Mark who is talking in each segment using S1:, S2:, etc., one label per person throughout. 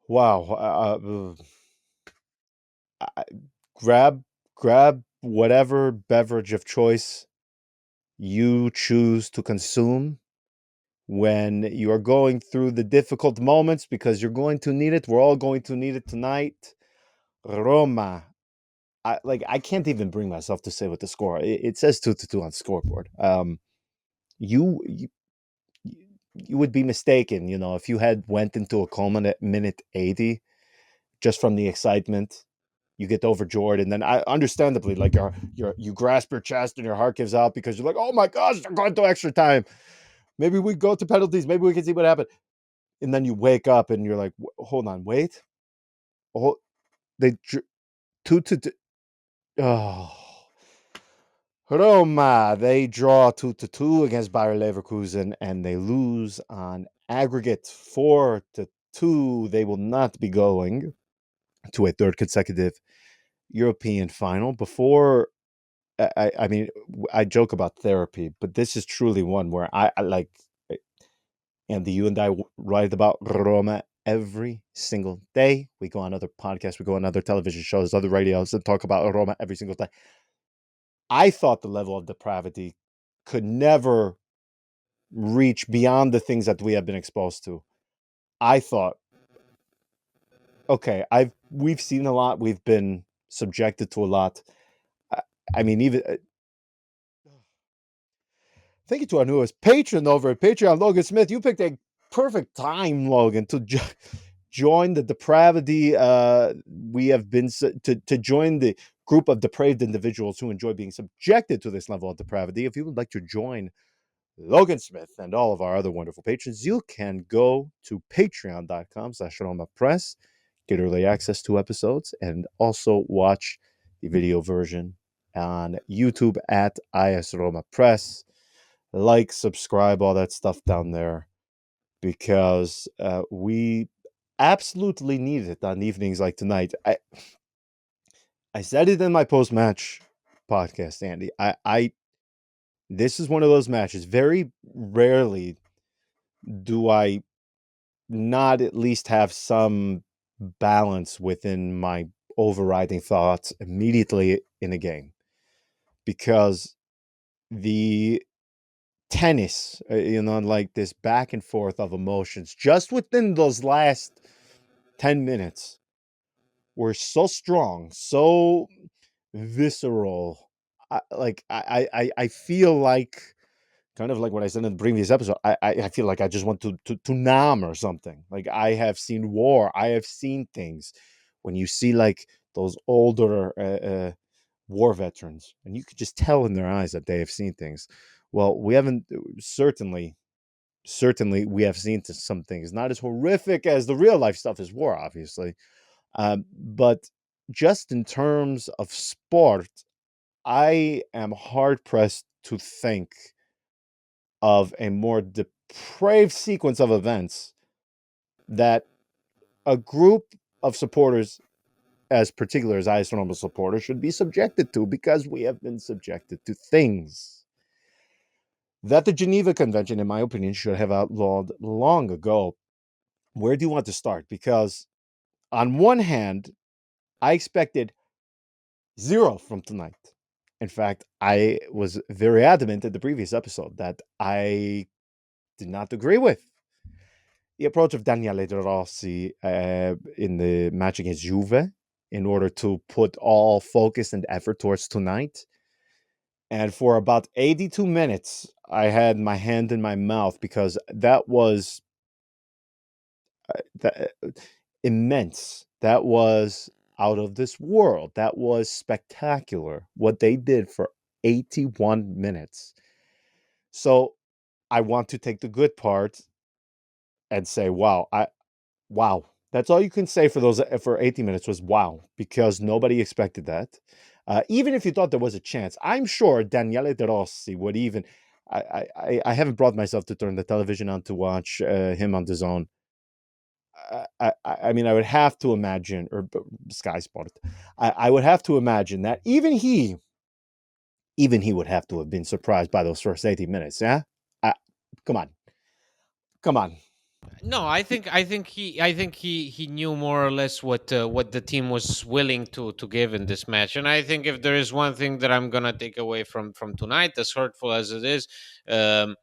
S1: Wow. I- grab whatever beverage of choice you choose to consume when you are going through the difficult moments, because you're going to need it. We're all going to need it tonight. Roma. I can't even bring myself to say what the score. It says 2-2 on the scoreboard. You, you you would be mistaken, if you had went into a Coleman at minute 80 just from the excitement. You get overjoyed, and then I understandably, like, you grasp your chest and your heart gives out because you're like, oh my gosh, they're going to extra time. Maybe we go to penalties. Maybe we can see what happened. And then you wake up and you're like, hold on, wait. Oh, they 2-2. Oh, Roma, they draw 2-2 against Bayer Leverkusen, and they lose on aggregate 4-2. They will not be going to a third consecutive European final. Before, I mean, I joke about therapy, but this is truly one where I like, Andy, you and I write about Roma every single day. We go on other podcasts, we go on other television shows, other radios, and talk about Roma every single day. I thought the level of depravity could never reach beyond the things that we have been exposed to. I thought, okay, we've seen a lot, we've been subjected to a lot. I mean, even thank you to our newest patron over at Patreon, Logan Smith. You picked a perfect time, Logan, to join the depravity. We have been to join the group of depraved individuals who enjoy being subjected to this level of depravity. If you would like to join Logan Smith and all of our other wonderful patrons, you can go to patreon.com/RomaPress, get early access to episodes, and also watch the video version on YouTube at IS Like, subscribe, all that stuff down there, because we absolutely need it on evenings like tonight. I said it in my post-match podcast, Andy. This is one of those matches. Very rarely do I not at least have some balance within my overriding thoughts immediately in a game, because the tennis, like this back and forth of emotions just within those last 10 minutes were so strong, so visceral. I feel like, kind of like what I said in the previous episode, I feel like I just want to numb or something. Like, I have seen war. I have seen things. When you see, like, those older war veterans, and you could just tell in their eyes that they have seen things. Well, we haven't, certainly we have seen some things, not as horrific as the real life stuff as war, obviously. But just in terms of sport, I am hard pressed to think of a more depraved sequence of events that a group of supporters, as particular as IS Roma supporters, should be subjected to, because we have been subjected to things that the Geneva Convention, in my opinion, should have outlawed long ago. Where do you want to start? Because on one hand, I expected zero from tonight. In fact, I was very adamant in the previous episode that I did not agree with the approach of Daniele De Rossi in the match against Juve, in order to put all focus and effort towards tonight. And for about 82 minutes, I had my hand in my mouth, because that was immense. That was out of this world. That was spectacular, what they did for 81 minutes. So I want to take the good part and say, wow, wow. That's all you can say for 80 minutes was wow, because nobody expected that. Even if you thought there was a chance, I'm sure Daniele De Rossi would even. I haven't brought myself to turn the television on to watch him on the zone. I mean, I would have to imagine, or Sky Sport. I would have to imagine that even he would have to have been surprised by those first 80 minutes. Yeah, come on, come on.
S2: No, I think he knew more or less what the team was willing to give in this match. And I think if there is one thing that I'm gonna take away from tonight, as hurtful as it is, um,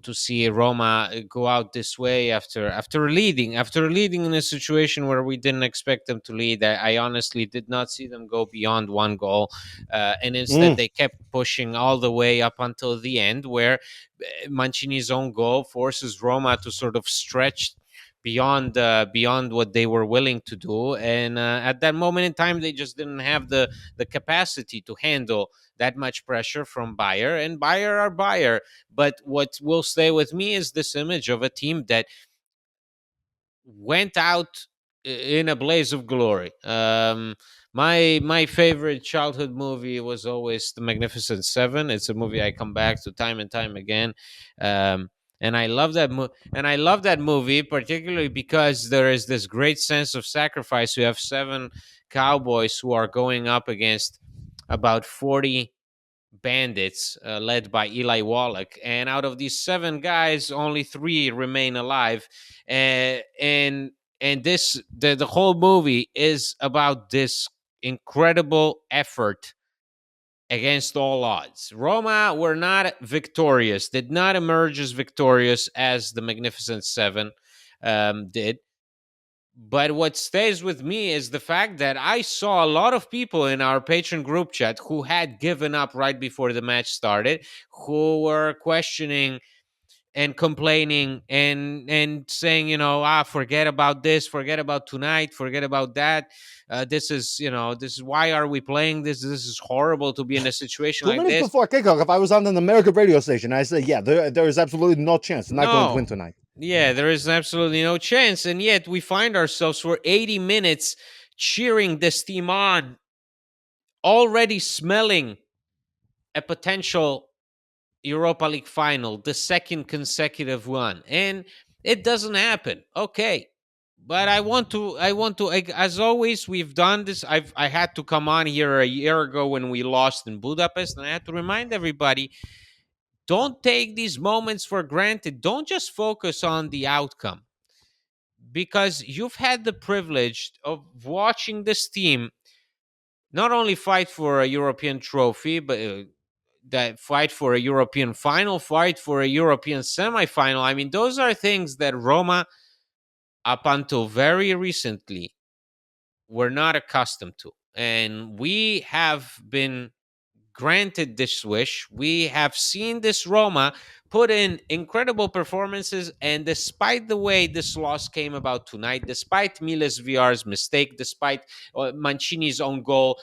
S2: to see Roma go out this way after leading in a situation where we didn't expect them to lead. I honestly did not see them go beyond one goal, and instead
S1: Mm.
S2: they kept pushing all the way up until the end, where Mancini's own goal forces Roma to sort of stretch beyond what they were willing to do, and at that moment in time, they just didn't have the capacity to handle that much pressure from Bayer, and Bayer are Bayer. But what will stay with me is this image of a team that went out in a blaze of glory. My favorite childhood movie was always The Magnificent Seven. It's a movie I come back to time and time again. Um, and I love that movie particularly because there is this great sense of sacrifice. You have seven cowboys who are going up against about 40 bandits led by Eli Wallach. And out of these seven guys, only three remain alive. And the whole movie is about this incredible effort against all odds. Roma were not victorious, did not emerge as victorious as the Magnificent Seven did. But what stays with me is the fact that I saw a lot of people in our patron group chat who had given up right before the match started, who were questioning and complaining and saying, forget about this, forget about tonight, forget about that. This is why are we playing this? This is horrible to be in a situation
S1: 2
S2: like
S1: minutes
S2: this.
S1: before kickoff, if I was on an American radio station, I said, yeah, there is absolutely no chance. They're not going to win
S2: No.
S1: tonight.
S2: Yeah, there is absolutely no chance. And yet we find ourselves for 80 minutes cheering this team on, already smelling a potential Europa League final, the second consecutive one. And it doesn't happen. Okay. But as always, we've done this. I had to come on here a year ago when we lost in Budapest, and I had to remind everybody, don't take these moments for granted. Don't just focus on the outcome, because you've had the privilege of watching this team not only fight for a European trophy, but that fight for a European final, fight for a European semifinal. I mean, those are things that Roma, up until very recently, were not accustomed to. And we have been granted this wish. We have seen this Roma put in incredible performances, and despite the way this loss came about tonight, despite Miles VR's mistake, despite Mancini's own goal,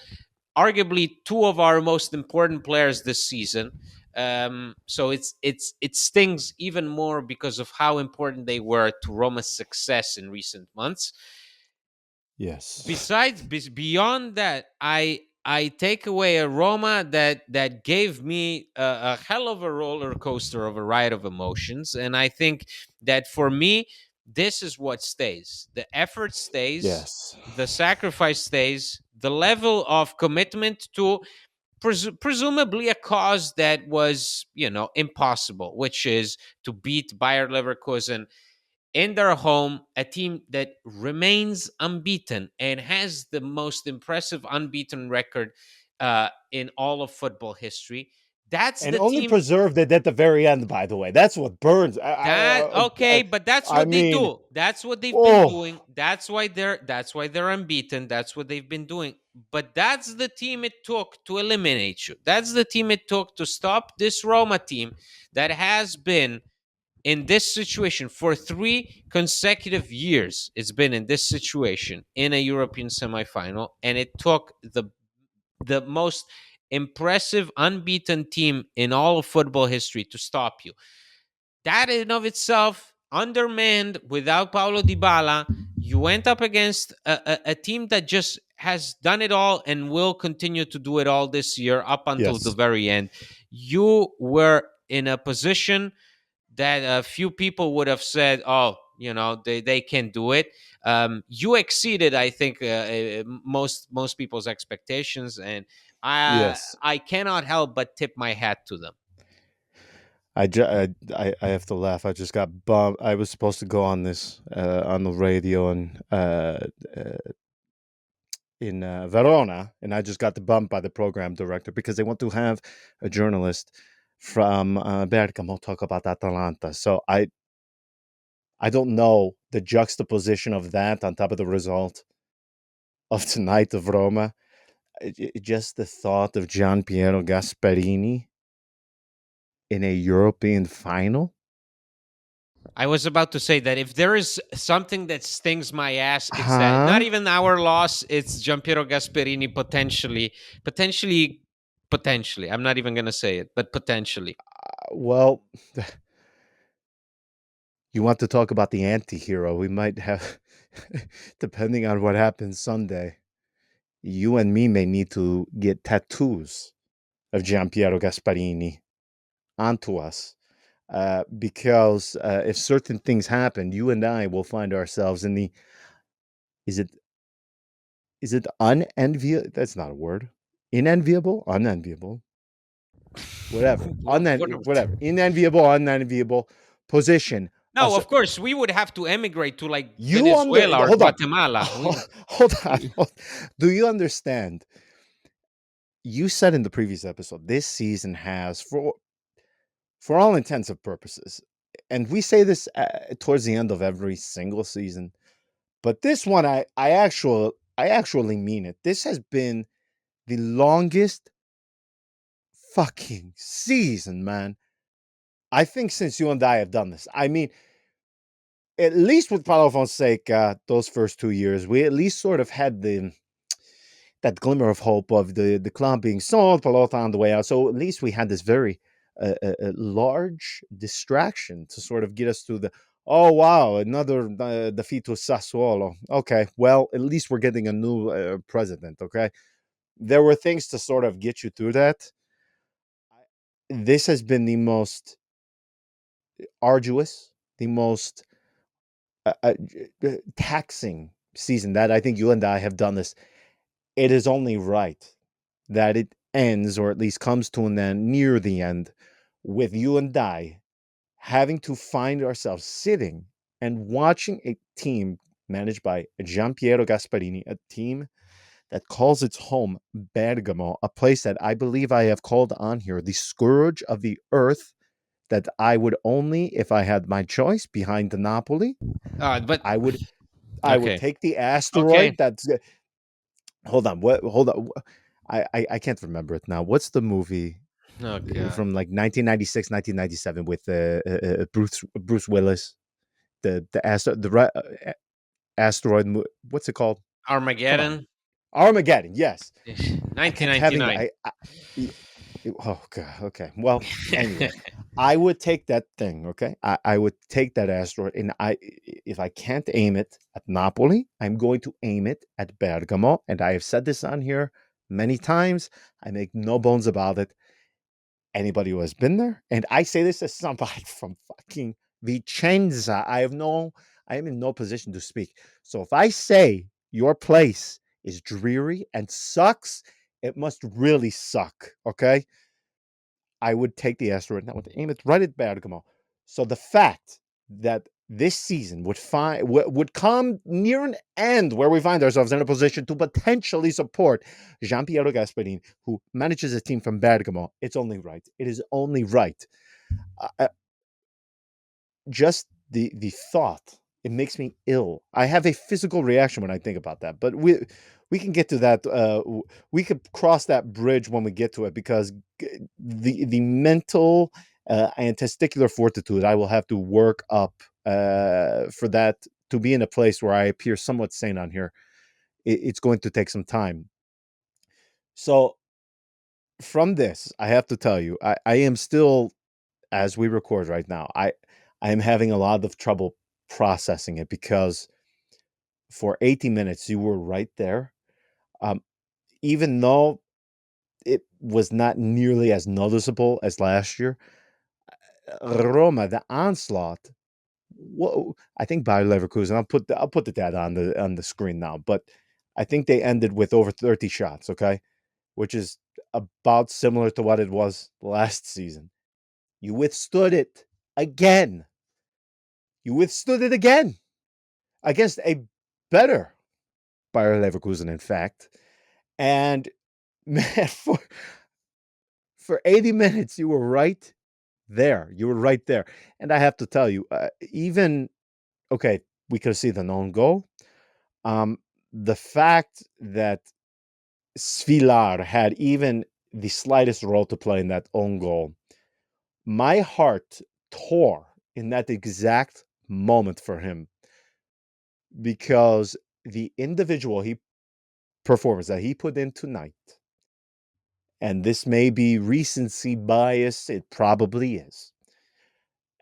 S2: arguably two of our most important players this season. So it stings even more because of how important they were to Roma's success in recent months.
S1: Yes.
S2: Beyond that, I take away a Roma that gave me a hell of a roller coaster of a ride of emotions. And I think that for me, this is what stays: the effort stays,
S1: Yes.
S2: the sacrifice stays, the level of commitment to presumably a cause that was, impossible, which is to beat Bayer Leverkusen in their home, a team that remains unbeaten and has the most impressive unbeaten record in all of football history. That's
S1: And
S2: the
S1: only
S2: team.
S1: preserved it at the very end, by the way. That's what burns.
S2: That okay, but that's
S1: I
S2: what they
S1: mean,
S2: do. That's what they've been
S1: oh,
S2: doing. That's why they're unbeaten. That's what they've been doing. But that's the team it took to eliminate you. That's the team it took to stop this Roma team that has been in this situation for 3 consecutive years. It's been in this situation in a European semifinal, and it took the most impressive unbeaten team in all of football history to stop you. That in of itself, undermanned, without Paulo Dybala, you went up against a team that just has done it all and will continue to do it all this year up until the
S1: yes.
S2: very end. You were in a position that a few people would have said, "Oh, they can do it." You exceeded, I think, most people's expectations, and I
S1: Yes.
S2: I cannot help but tip my hat to them.
S1: I have to laugh. I just got bumped. I was supposed to go on this on the radio and uh, in Verona, and I just got the bump by the program director because they want to have a journalist from Bergamo talk about Atalanta. So I don't know the juxtaposition of that on top of the result of tonight of Roma. Just the thought of Gian Piero Gasperini in a European final.
S2: I was about to say that if there is something that stings my ass, it's that not
S1: Huh?
S2: even our loss, it's Giampiero Gasperini potentially. I'm not even going to say it, but potentially.
S1: Well, you want to talk about the anti-hero? We might have, depending on what happens Sunday, you and me may need to get tattoos of Giampiero Gasparini onto us. Because if certain things happen, you and I will find ourselves in the is it unenviable? That's not a word. Inenviable, unenviable, whatever, whatever, inenviable, unenviable position.
S2: No,
S1: Us,
S2: of course, we would have to emigrate to like
S1: you on the
S2: Venezuela or
S1: hold on,
S2: Guatemala.
S1: hold on. Do you understand? You said in the previous episode, this season has, for all intents and purposes, and we say this towards the end of every single season, but this one, I actually mean it. This has been the longest fucking season, man. I think since you and I have done this. I mean, at least with Paulo Fonseca, those first 2 years, we at least sort of had the that glimmer of hope of the club being sold, Palota on the way out. So at least we had this very large distraction to sort of get us to the oh wow, another defeat to Sassuolo. Okay, well at least we're getting a new president. Okay, there were things to sort of get you through that. This has been the most arduous, the most taxing season that I think you and I have done this. It is only right that it ends, or at least comes to an end near the end, with you and I having to find ourselves sitting and watching a team managed by Giampiero Gasparini, a team that calls its home Bergamo, a place that I believe I have called on here the scourge of the earth, that I would only, if I had my choice behind the Napoli,
S2: But
S1: I would
S2: okay,
S1: take the
S2: okay.
S1: asteroid that's hold on, what hold on. I can't remember it now. What's the movie
S2: Oh god,
S1: from like 1996, 1997 with Bruce Willis, asteroid what's it called? Come on.
S2: Armageddon,
S1: Armageddon, yes. I kept having
S2: 1999.
S1: y- oh god, okay. Well, anyway, I would take that thing, okay? I would take that asteroid, and if I can't aim it at Napoli, I'm going to aim it at Bergamo, and I have said this on here many times. I make no bones about it. Anybody who has been there, and I say this as somebody from fucking Vicenza, I am in no position to speak. So if I say your place is dreary and sucks, it must really suck, okay? I would take the asteroid and I would aim it right at Bergamo. So the fact that this season would come near an end where we find ourselves in a position to potentially support Giampiero Gasperini, who manages a team from Bergamo, it's only right. It is only right. Uh, just the thought, it makes me ill. I have a physical reaction when I think about that, but we can get to that. We could cross that bridge when we get to it, because the mental and testicular fortitude I will have to work up for that to be in a place where I appear somewhat sane on here. It's going to take some time. So from this, I have to tell you, I am still, as we record right now, I am having a lot of trouble processing it, because for 80 minutes you were right there. Um, Even though it was not nearly as noticeable as last year, Roma, the onslaught. Whoa, I think Bayer Leverkusen. I'll put the data on the screen now, but I think they ended with over 30 shots. Okay, which is about similar to what it was last season. You withstood it again. You withstood it again against a better Bayer Leverkusen, in fact. And man, for 80 minutes, you were right there. You were right there. And I have to tell you, even okay, we could see the known goal. Um, the fact that Svilar had even the slightest role to play in that own goal, my heart tore in that exact moment for him because the individual he performance that he put in tonight, and this may be recency bias, it probably is.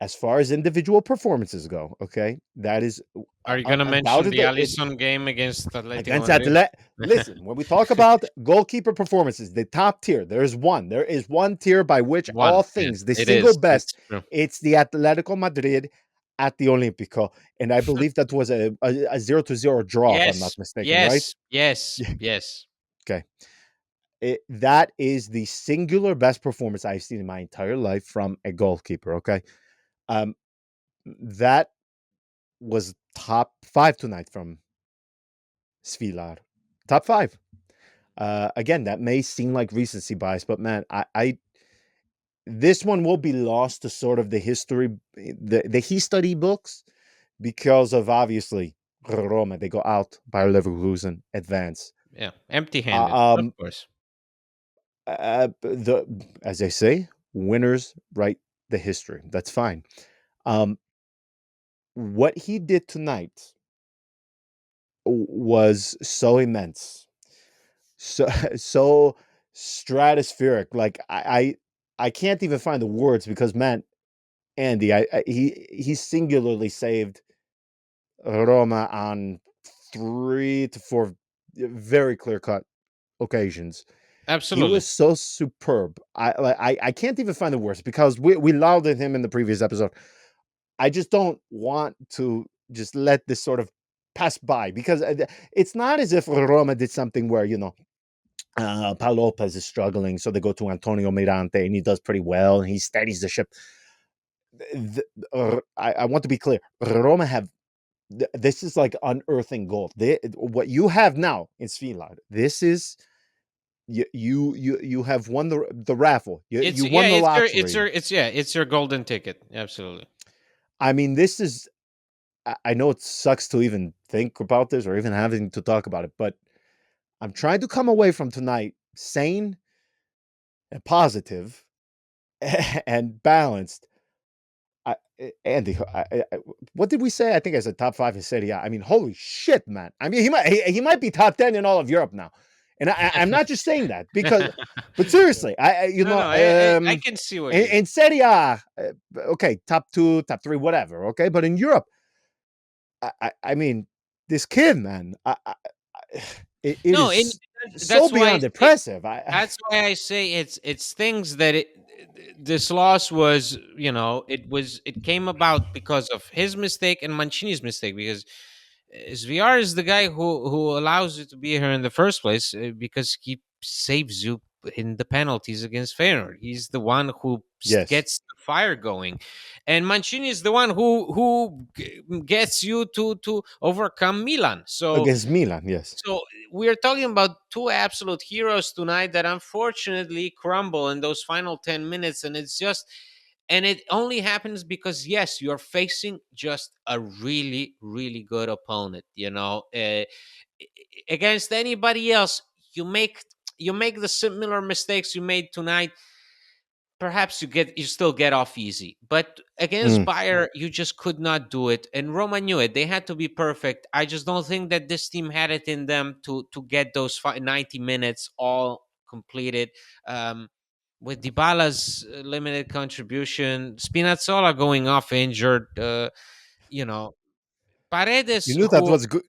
S1: As far as individual performances go, okay, that is
S2: Are you gonna mention the
S1: undoubtedly it,
S2: Allison game against Atletico
S1: against
S2: Madrid?
S1: Atleti. Listen, when we talk about goalkeeper performances, the top tier, there's one. There is one tier by which all
S2: One. Yeah,
S1: things, the
S2: it
S1: single
S2: is.
S1: best,
S2: It's true.
S1: it's the Atletico Madrid at the Olympico. And I believe that was a 0-0 draw, if I'm not
S2: Yes.
S1: mistaken, right?
S2: Yes. Yes. Yes.
S1: Okay. That is the singular best performance I've seen in my entire life from a goalkeeper. Okay. Um, that was top five tonight from Svilar. Top five. Again, that may seem like recency bias, but man, I this one will be lost to sort of the history, the history books, because of obviously Roma. They go out by Leverkusen, advance.
S2: Yeah.
S1: Uh,
S2: Empty-handed, of
S1: um,
S2: course.
S1: the as they say, winners write the history. That's fine. Um, what he did tonight was so immense, so so stratospheric. Like I can't even find the words because man, Andy, he singularly saved Roma on 3 to 4 very clear cut occasions. He
S2: Absolutely.
S1: was so superb. I can't even find the words because we lauded him in the previous episode. I just don't want to just let this sort of pass by because it's not as if Roma did something where Paul Lopez is struggling, so they go to Antonio Mirante and he does pretty well and he steadies the ship. I want to be clear. Roma have this is like unearthing gold. What you have now in Svilar, this is you have won the raffle.
S2: It's
S1: You
S2: yeah,
S1: won the
S2: it's your
S1: lottery.
S2: it's your golden ticket. Absolutely.
S1: I mean, this is. I know it sucks to even think about this or even having to talk about it, but I'm trying to come away from tonight sane and positive and balanced. Andy, what did we say? I think I said top five in Serie A. I mean, holy shit, man! I mean, he might be top 10 in all of Europe now, and I'm not just saying that because, but seriously,
S2: No, no, I can see what you
S1: in Serie A, okay, top two, top three, whatever, okay, but in Europe, I mean, this kid, man, it
S2: No, and
S1: is so
S2: that's why I
S1: beyond
S2: say
S1: impressive.
S2: that's why I say it's things that this loss was, it came about because of his mistake and Mancini's mistake, because VR is the guy who allows you to be here in the first place, because he saves you in the penalties against Feyenoord. He's the one who
S1: Yes,
S2: gets the fire going, and Mancini is the one who gets you to overcome Milan.
S1: against Milan, yes.
S2: So we are talking about two absolute heroes tonight that unfortunately crumble in those final 10 minutes. And it only happens because, yes, you're facing just a really, really good opponent. Against anybody else, you make you make the similar mistakes you made tonight, perhaps you still get off easy, but against
S1: Mm.
S2: Bayer you just could not do it, and Roma knew it. They had to be perfect. I just don't think that this team had it in them to get those 90 minutes all completed. With Dybala's limited contribution, Spinazzola going off injured, you know,
S1: You
S2: Paredes,
S1: knew that
S2: who
S1: was good.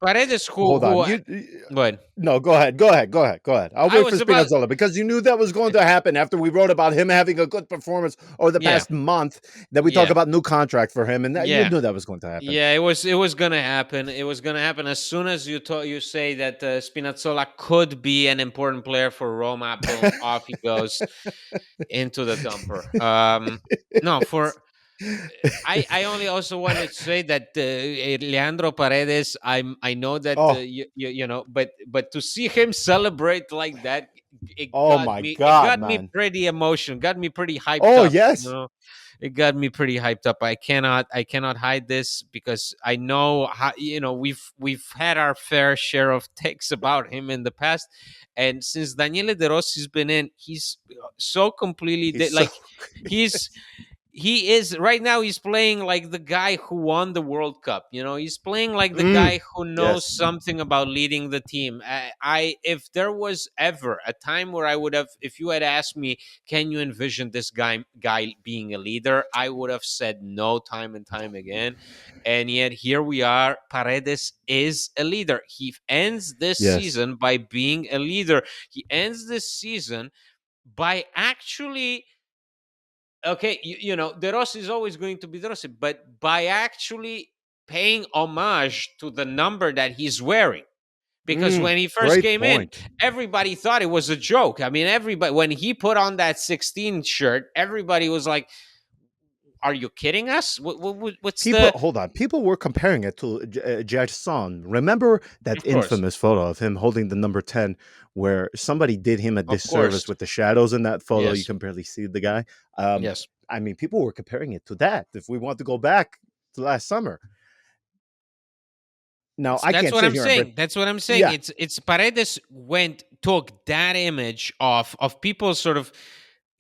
S2: Paredes,
S1: Hold on.
S2: who, what
S1: No, go ahead. Go ahead. Go ahead. Go ahead. I'll
S2: I
S1: wait for
S2: was about,
S1: Spinazzola because you knew that was going to happen after we wrote about him having a good performance over the
S2: yeah,
S1: past month. That we talk
S2: yeah,
S1: about new contract for him, and that you
S2: yeah.
S1: knew that was going to happen.
S2: Yeah, it was gonna happen. It was gonna happen as soon as you say that Spinazzola could be an important player for Roma. Boom, off he goes into the dumper. No, for I only also wanted to say that Leandro Paredes. I know that
S1: Oh,
S2: you know, but to see him celebrate like that,
S1: oh my
S2: it
S1: God,
S2: got me
S1: man.
S2: pretty emotional, got me pretty hyped
S1: Oh
S2: up. You
S1: yes.
S2: know, it got me pretty hyped up. I cannot hide this because I know how, you know, we've had our fair share of takes about him in the past, and since Daniele De Rossi's been in, he's so completely
S1: He's so.
S2: like he's he is right now, he's playing like the guy who won the World Cup. You know, he's playing like the
S1: Mm,
S2: guy who knows
S1: yes.
S2: something about leading the team. I if there was ever a time where I would have, if you had asked me, can you envision this guy being a leader, I would have said no time and time again. And yet here we are. Paredes is a leader. He ends this
S1: Yes.
S2: season by being a leader. He ends this season by actually, okay, you know, De Rossi is always going to be De Rossi, but by actually paying homage to the number that he's wearing. Because
S1: Mm,
S2: when he first
S1: great
S2: came in,
S1: point.
S2: everybody thought it was a joke. I mean, everybody, when he put on that 16 shirt, everybody was like, are you kidding us? What's
S1: People,
S2: the,
S1: hold on. People were comparing it to Jason. Remember that
S2: of course,
S1: infamous photo of him holding the number 10 where somebody did him a
S2: of course,
S1: disservice with the shadows in that photo. You
S2: yes,
S1: can barely see the guy. Um,
S2: yes.
S1: I mean, people were comparing it to that. If we want to go back to last summer. Now, I
S2: That's
S1: can't
S2: what
S1: sit
S2: I'm
S1: here and
S2: saying. That's what I'm saying.
S1: yeah,
S2: It's Paredes took that image of people sort of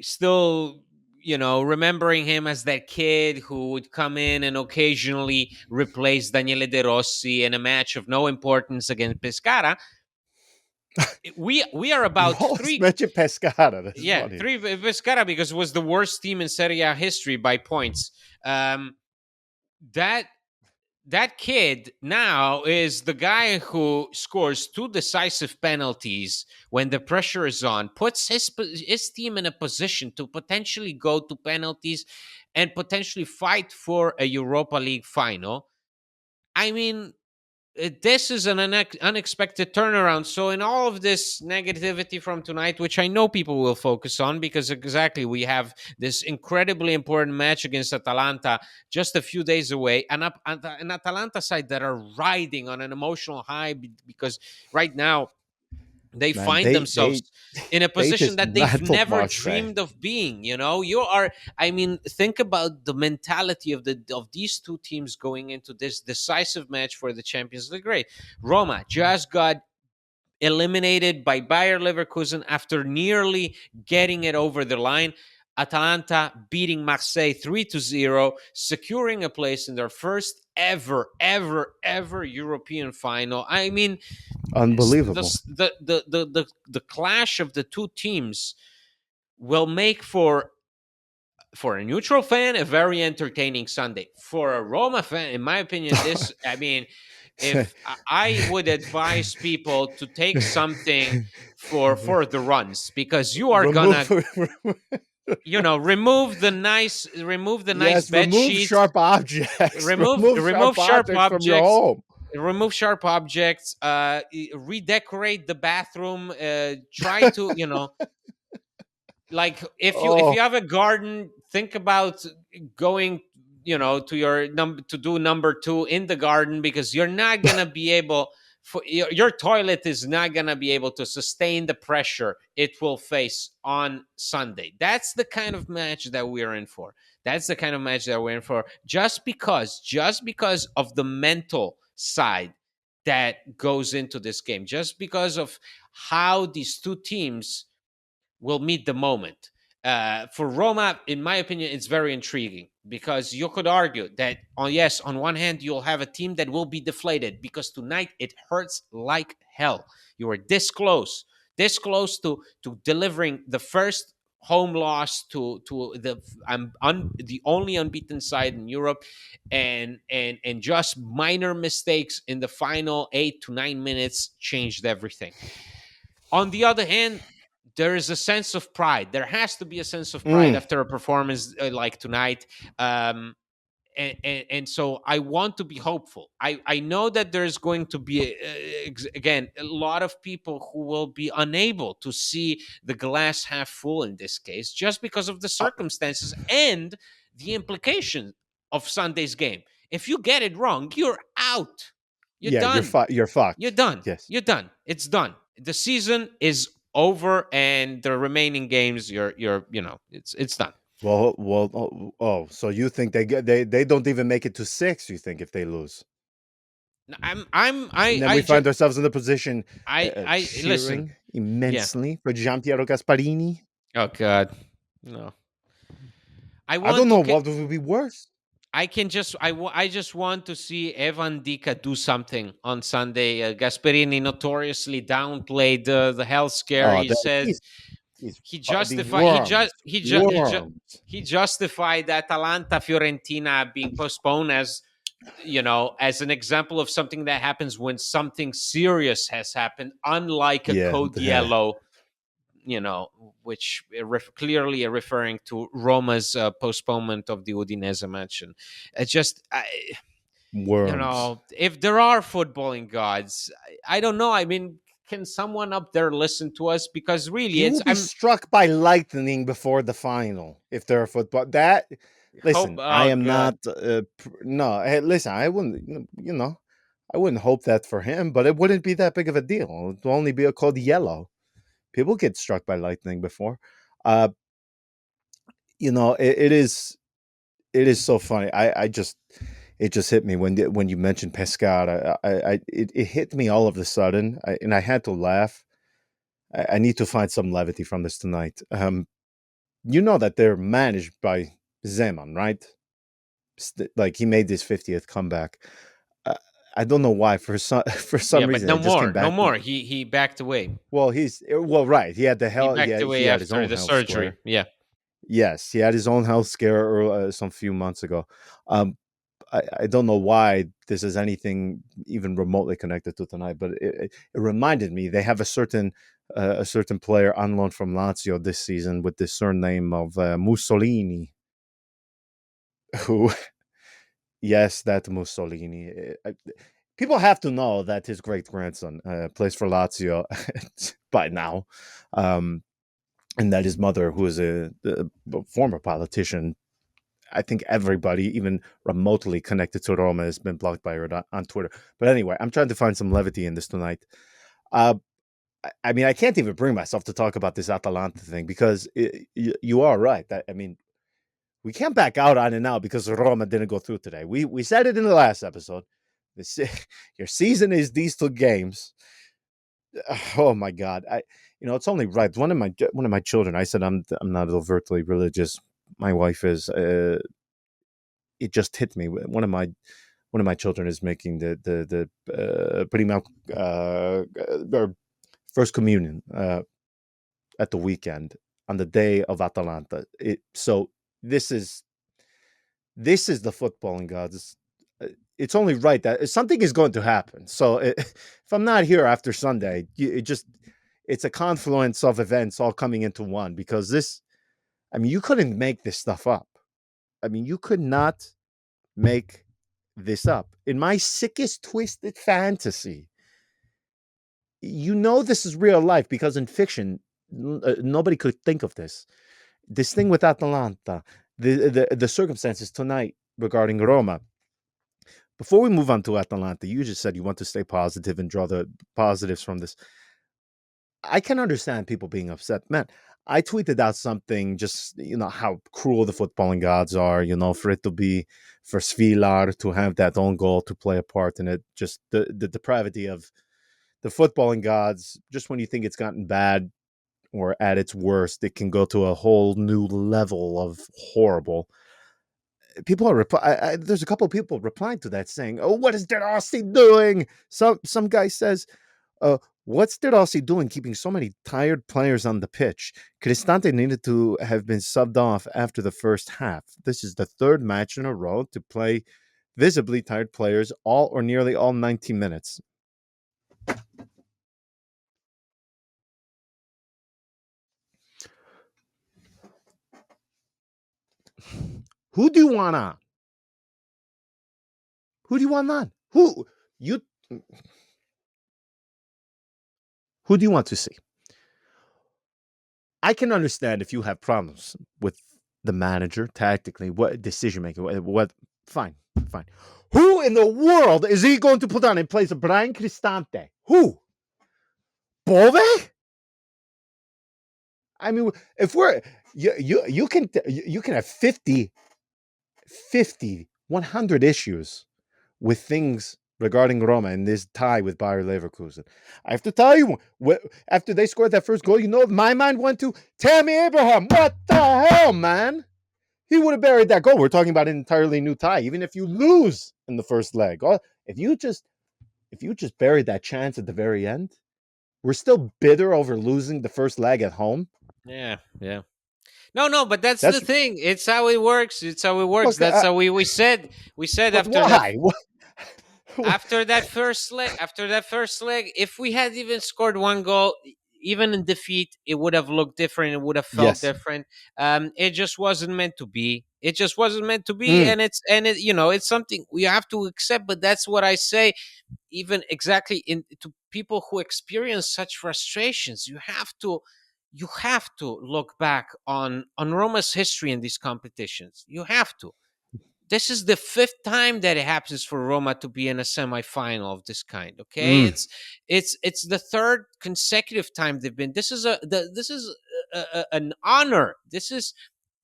S2: still, you know, remembering him as that kid who would come in and occasionally replace Daniele De Rossi in a match of no importance against Pescara. We are
S1: you
S2: about
S1: always
S2: three,
S1: mention Pescara. That's
S2: yeah,
S1: funny.
S2: three Pescara, because it was the worst team in Serie A history by points. That that kid now is the guy who scores two decisive penalties when the pressure is on, puts his team in a position to potentially go to penalties and potentially fight for a Europa League final. I mean, this is an unexpected turnaround. So, in all of this negativity from tonight, which I know people will focus on, because exactly we have this incredibly important match against Atalanta just a few days away, and an Atalanta side that are riding on an emotional high because right now they
S1: Man,
S2: find themselves in a
S1: they
S2: position
S1: just
S2: that they've
S1: rattled
S2: never
S1: Marseille.
S2: dreamed of being. You know, you are, I mean, think about the mentality of these two teams going into this decisive match for the Champions League. Great. Roma just got eliminated by Bayer Leverkusen after nearly getting it over the line. Atalanta beating Marseille 3-0, securing a place in their first ever European final. I mean,
S1: Unbelievable.
S2: the clash of the two teams will make for a neutral fan a very entertaining Sunday. For a Roma fan, in my opinion, this, I mean, if I would advise people to take something for the runs, because you are
S1: remove
S2: gonna, you know, remove the nice
S1: yes,
S2: bed
S1: remove
S2: sheets,
S1: sharp objects. Remove
S2: remove
S1: sharp
S2: sharp
S1: objects from your
S2: objects,
S1: home.
S2: redecorate the bathroom, try to, you know, like if you
S1: Oh,
S2: have a garden, think about going, you know, to your number to do number two in the garden, because you're not gonna be able, for your toilet is not gonna be able to sustain the pressure it will face on Sunday. That's the kind of match that we're in for. That's the kind of match that we're in for, just because of the mental side that goes into this game, just because of how these two teams will meet the moment. For Roma, in my opinion, it's very intriguing, because you could argue that, yes, on one hand, you'll have a team that will be deflated because tonight it hurts like hell. You were this close to delivering the first home loss to the only unbeaten side in Europe, and just minor mistakes in the final 8 to 9 minutes changed everything. On the other hand, there is a sense of pride. There has to be a sense of pride
S1: Mm,
S2: after a performance like tonight. And so I want to be hopeful. I know that there's going to be, again, a lot of people who will be unable to see the glass half full in this case, just because of the
S1: uh,
S2: circumstances and the implication of Sunday's game. If you get it wrong, you're out. You're
S1: yeah,
S2: done.
S1: you're
S2: You're
S1: fucked.
S2: done.
S1: Yes.
S2: You're done. It's done. The season is over, and the remaining games, it's done.
S1: So you think they don't even make it to six? You think if they lose, and then we
S2: I just
S1: find ourselves in the position
S2: I listen.
S1: cheering
S2: Yeah.
S1: immensely for Giampiero Gasparini?
S2: Oh God. No. I
S1: I don't
S2: want to.
S1: know what would be worse.
S2: I can just. I just want to see Evan Dika do something on Sunday. Gasperini notoriously downplayed the health scare.
S1: Oh,
S2: He said
S1: he's
S2: he
S1: the
S2: justified.
S1: worms, worms.
S2: He justified Atalanta Fiorentina being postponed as, as an example of something that happens when something serious has happened, unlike a
S1: Yeah,
S2: code yellow, which clearly referring to Roma's postponement of the Udinese match. And it's just,
S1: worms.
S2: if there are footballing gods, I don't know. I mean, can someone up there listen to us? Because really,
S1: He will
S2: it's
S1: be
S2: I'm
S1: struck by lightning before the final if they're a football. That
S2: hope.
S1: listen, I
S2: Oh
S1: am
S2: God.
S1: not. No, hey, listen, I wouldn't. I wouldn't hope that for him, but it wouldn't be that big of a deal. It will only be a called yellow. People get struck by lightning before. Uh, it is. It is so funny. I just it just hit me when you mentioned Pescara. It hit me all of a sudden, and I had to laugh. I need to find some levity from this tonight. You know that they're managed by Zeman, right? Like he made his 50th comeback. Uh, I don't know why. For some
S2: Yeah, but
S1: reason,
S2: no
S1: it just came
S2: more, no
S1: back.
S2: more. He backed away.
S1: Well, right. He had the
S2: He
S1: hell.
S2: backed
S1: He
S2: away
S1: had his
S2: after
S1: own
S2: the
S1: health
S2: surgery.
S1: scare.
S2: Yeah.
S1: Yes, he had his own health scare some few months ago. Um, I don't know why this is anything even remotely connected to tonight, but it reminded me they have a certain player on loan from Lazio this season with the surname of Mussolini, who yes, that Mussolini. People have to know that his great grandson plays for Lazio by now, um, and that his mother, who is a former politician, I think everybody, even remotely connected to Roma, has been blocked by her on Twitter. But anyway, I'm trying to find some levity in this tonight. Uh, I mean, I can't even bring myself to talk about this Atalanta thing because you are right. I mean, we can't back out on it now because Roma didn't go through today. We said it in the last episode. This, your season is these two games. Oh my God! It's only right. One of my children. I said I'm not overtly religious. My wife is. It just hit me. One of my children is making the prima their first communion at the weekend on the day of Atalanta. So this is this is the footballing gods. It's only right that something is going to happen. So if I'm not here after Sunday, it's a confluence of events all coming into one because this. I mean, you couldn't make this stuff up. I mean, you could not make this up. In my sickest twisted fantasy, this is real life because in fiction, nobody could think of this. This thing with Atalanta, the circumstances tonight regarding Roma. Before we move on to Atalanta, you just said you want to stay positive and draw the positives from this. I can understand people being upset. Man, I tweeted out something just, how cruel the footballing gods are, for it to be for Svilar to have that own goal to play a part in it. Just the depravity of the footballing gods. Just when you think it's gotten bad or at its worst, it can go to a whole new level of horrible. People are there's a couple of people replying to that saying, "Oh, what is Giallorossi doing?" Some guy says, What's De Rossi doing keeping so many tired players on the pitch? Cristante needed to have been subbed off after the first half. This is the third match in a row to play visibly tired players all or nearly all 90 minutes. Who do you want on? Who do you want on? You who do you want to see? I can understand if you have problems with the manager tactically, what decision making, what fine, fine. Who in the world is he going to put on in place of Brian Cristante? Who? Bove? I mean, if we're you can have 100 issues with things regarding Roma and this tie with Bayer Leverkusen. I have to tell you, after they scored that first goal, you know, my mind went to Tammy Abraham. What the hell, man? He would have buried that goal. We're talking about an entirely new tie, even if you lose in the first leg. If you just buried that chance at the very end, we're still bitter over losing the first leg at home.
S2: Yeah, yeah. No, but that's the
S1: That's
S2: thing. It's how it works. It's how it works.
S1: look,
S2: That's how we said
S1: but
S2: after that
S1: why?
S2: after that first leg, if we had even scored one goal, even in defeat, it would have looked different. It would have felt
S1: Yes.
S2: different. It just wasn't meant to be. It just wasn't meant to be,
S1: Mm.
S2: and it's something we have to accept. But that's what I say. Even exactly in to people who experience such frustrations, you have to look back on Roma's history in these competitions. You have to. This is the fifth time that it happens for Roma to be in a semifinal of this kind. Okay,
S1: Mm.
S2: it's the third consecutive time they've been. This is an honor. This is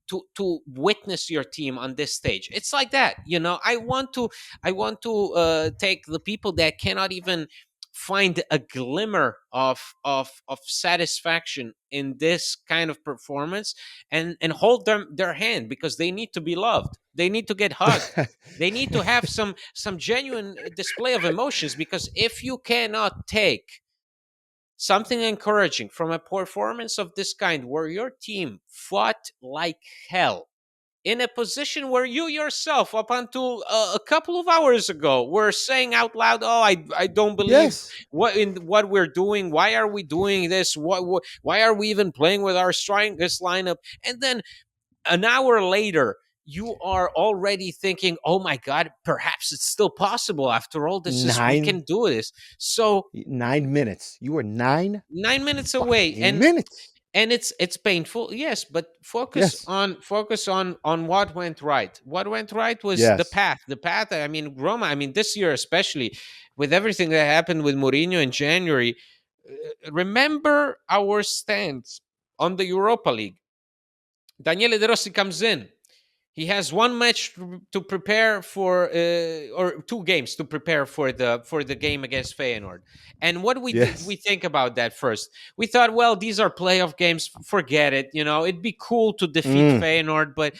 S2: to witness your team on this stage. It's like that. I want to take the people that cannot even find a glimmer of satisfaction in this kind of performance, and hold their hand, because they need to be loved, they need to get hugged, they need to have some genuine display of emotions, because if you cannot take something encouraging from a performance of this kind, where your team fought like hell in a position where you yourself, up until a couple of hours ago, were saying out loud, "Oh, I don't believe
S1: Yes.
S2: what we're doing. Why are we doing this? Why are we even playing with our strongest lineup?" And then an hour later, you are already thinking, "Oh my God, perhaps it's still possible. After all, we
S1: nine
S2: can do this." So
S1: 9 minutes. You were
S2: 9 minutes away,
S1: fucking minutes.
S2: and it's painful, yes, but focus
S1: Yes.
S2: on what went right. What went right was the
S1: Yes.
S2: path. The path. I mean, Roma. I mean, this year especially, with everything that happened with Mourinho in January. Remember our stance on the Europa League. Daniele De Rossi comes in. He has one match to prepare for, or two games to prepare for the game against Feyenoord. And what did we
S1: Yes.
S2: think about that first? We thought, well, these are playoff games. Forget it. It'd be cool to defeat
S1: Mm.
S2: Feyenoord, but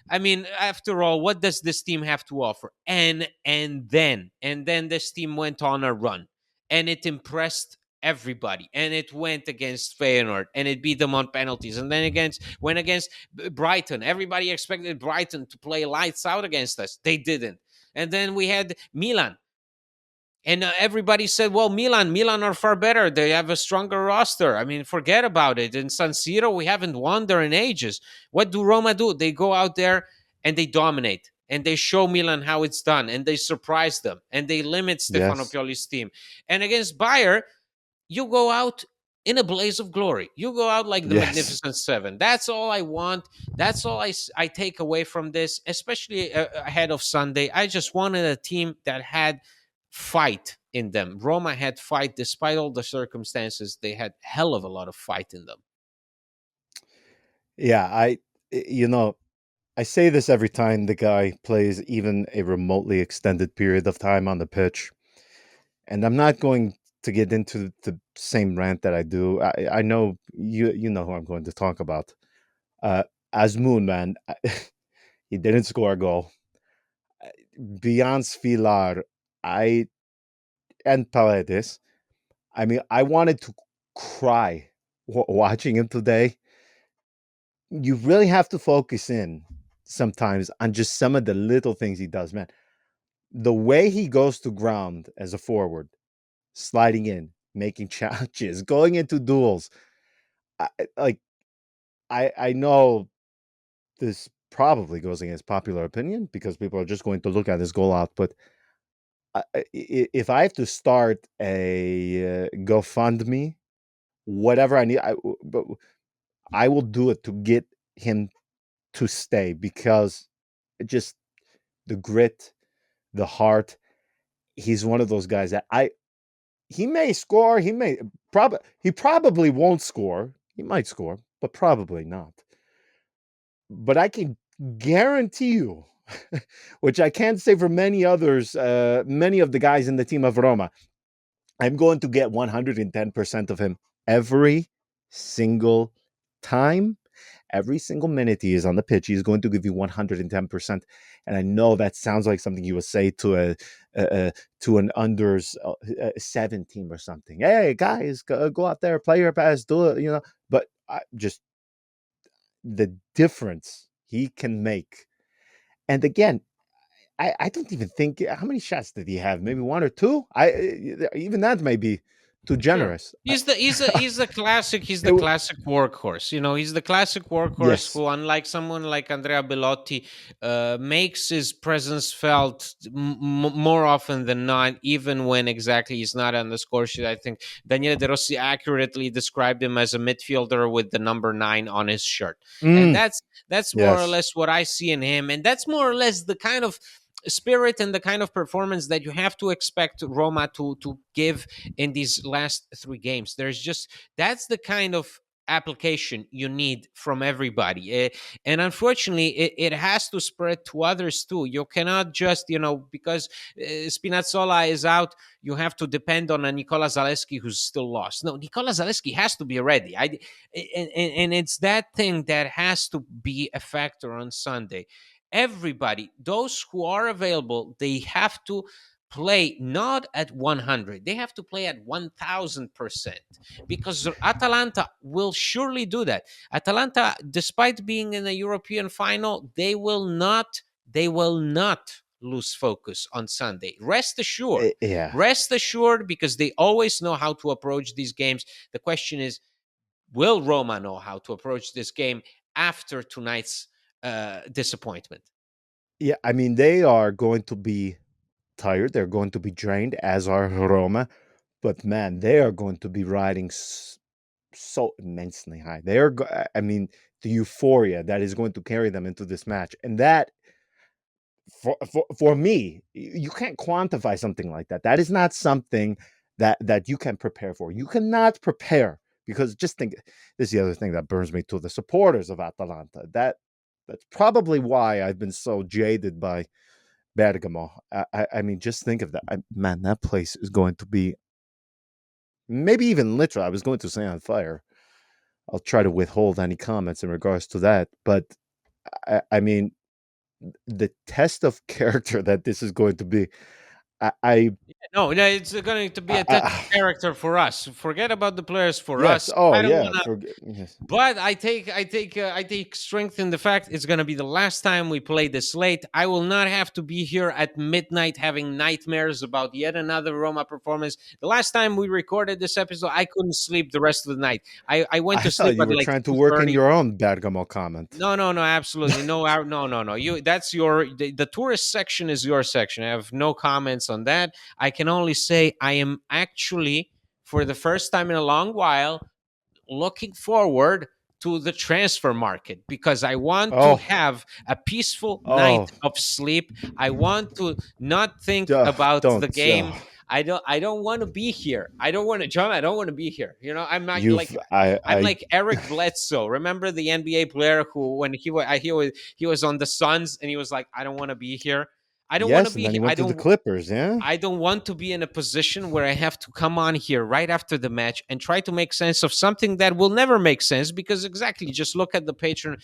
S2: I mean, after all, what does this team have to offer? And then this team went on a run, and it impressed everybody, and it went against Feyenoord, and it beat them on penalties, and then went against Brighton. Everybody expected Brighton to play lights out against us. They didn't. And then we had Milan, and everybody said, well, Milan are far better. They have a stronger roster. I mean, forget about it. In San Siro, we haven't won there in ages. What do Roma do? They go out there and they dominate. And they show Milan how it's done. And they surprise them. And they limit Stefano
S1: Yes.
S2: Pioli's team. And against Bayer, you go out in a blaze of glory. You go out like the
S1: Yes.
S2: Magnificent Seven. That's all I want. That's all I take away from this, especially ahead of Sunday. I just wanted a team that had fight in them. Roma had fight despite all the circumstances. They had hell of a lot of fight in them.
S1: Yeah, you know, I say this every time the guy plays even a remotely extended period of time on the pitch. And I'm not going to get into the same rant that I do. I know you know who I'm going to talk about. Uh Asmoon, man, he didn't score a goal. Beyond Svilar, I and Paredes, I mean, I wanted to cry watching him today. You really have to focus in sometimes on just some of the little things he does, man. The way he goes to ground as a forward, sliding in, making challenges, going into duels. Like I know this probably goes against popular opinion because people are just going to look at his goal output. If I have to start a GoFundMe, whatever I need, but I will do it to get him to stay because it just the grit, the heart. He's one of those guys that he may score, he probably won't score. He might score, but probably not. But I can guarantee you, which I can't say for many others, many of the guys in the team of Roma, I'm going to get 110% of him every single time. Every single minute he is on the pitch, he's going to give you 110%. And I know that sounds like something you would say to to an unders 7 team or something. Hey guys, go out there, play your best, do it, But just the difference he can make. And again, I don't even think how many shots did he have? Maybe one or two. Even that may be too
S2: Sure.
S1: generous.
S2: He's
S1: It
S2: the
S1: w-
S2: classic workhorse. He's the classic workhorse
S1: yes.
S2: who, unlike someone like Andrea Bellotti, makes his presence felt more often than not, even when exactly he's not on the score sheet. I think Daniele De Rossi accurately described him as a midfielder with the number 9 on his shirt, and
S1: Mm,
S2: that's more or
S1: yes.
S2: less what I see in him, and that's more or less the kind of spirit and the kind of performance that you have to expect Roma to give in these last 3 games. There's just that's the kind of application you need from everybody. And unfortunately, it has to spread to others too. You cannot just, because Spinazzola is out, you have to depend on a Nicola Zalewski who's still lost. No, Nicola Zalewski has to be ready. And it's that thing that has to be a factor on Sunday. Everybody, those who are available, they have to play not at 100, they have to play at 1000%, because Atalanta will surely do that. Atalanta, despite being in the European final, they will not lose focus on Sunday.
S1: Yeah.
S2: Rest assured, because they always know how to approach these games. The question is, will Roma know how to approach this game after tonight's disappointment?
S1: Yeah. I mean, they are going to be tired. They're going to be drained, as are Roma. But man, they are going to be riding so immensely high. I mean, the euphoria that is going to carry them into this match, and that for me, you can't quantify something like that. That is not something that you can prepare for. You cannot prepare because just think this is the other thing that burns me to the supporters of Atalanta. That's probably why I've been so jaded by Bergamo. I mean, just think of that. Man, that place is going to be maybe even literal. I was going to say on fire. I'll try to withhold any comments in regards to that. But I mean, the test of character that this is going to be, I, I,
S2: No, no, it's going to be a test of
S1: I
S2: character for us. Forget about the players. For
S1: yes.
S2: us,
S1: Oh
S2: I don't
S1: yeah.
S2: want to.
S1: Forget. Yes.
S2: But I take strength in the fact it's going to be the last time we play this late. I will not have to be here at midnight having nightmares about yet another Roma performance. The last time we recorded this episode, I couldn't sleep the rest of the night. I went
S1: I
S2: to sleep
S1: thought you
S2: at
S1: were
S2: like
S1: trying to work in
S2: 2:30.
S1: your own Bergamo comment.
S2: No, no, no, absolutely no, no, no, no. That's the tourist section is your section. I have no comments on that. I can only say I am actually, for the first time in a long while, looking forward to the transfer market, because I want to
S1: Oh,
S2: have a peaceful night
S1: oh,
S2: of sleep. I want to not think about the
S1: don't.
S2: game. I don't want to be here. I don't want to, John. I don't want to be here. I'm not like
S1: You've.
S2: I'm
S1: I.
S2: like Eric Bledsoe. Remember the NBA player who, when he was on the Suns, and he was like, I don't want to be here. I don't want to
S1: Yes, and then
S2: be.
S1: he
S2: I
S1: went to the
S2: don't.
S1: Clippers. Yeah.
S2: I don't want to be in a position where I have to come on here right after the match and try to make sense of something that will never make sense, because exactly, just look at the Patreon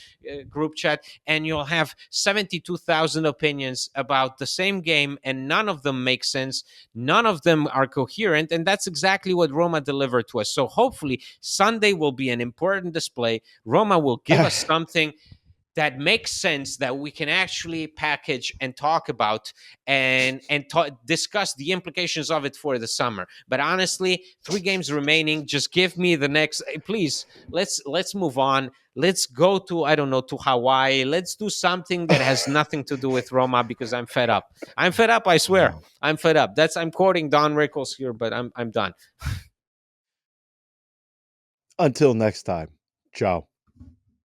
S2: group chat and you'll have 72,000 opinions about the same game, and none of them make sense. None of them are coherent. And that's exactly what Roma delivered to us. So hopefully, Sunday will be an important display. Roma will give us something that makes sense, that we can actually package and talk about, and discuss the implications of it for the summer. But honestly, 3 games remaining, just give me the next, please. Let's move on. Let's go to, I don't know, to Hawaii. Let's do something that has nothing to do with Roma, because I'm fed up. I'm fed up, I swear. I'm fed up. That's, I'm quoting Don Rickles here, but I'm done.
S1: Until next time. Ciao.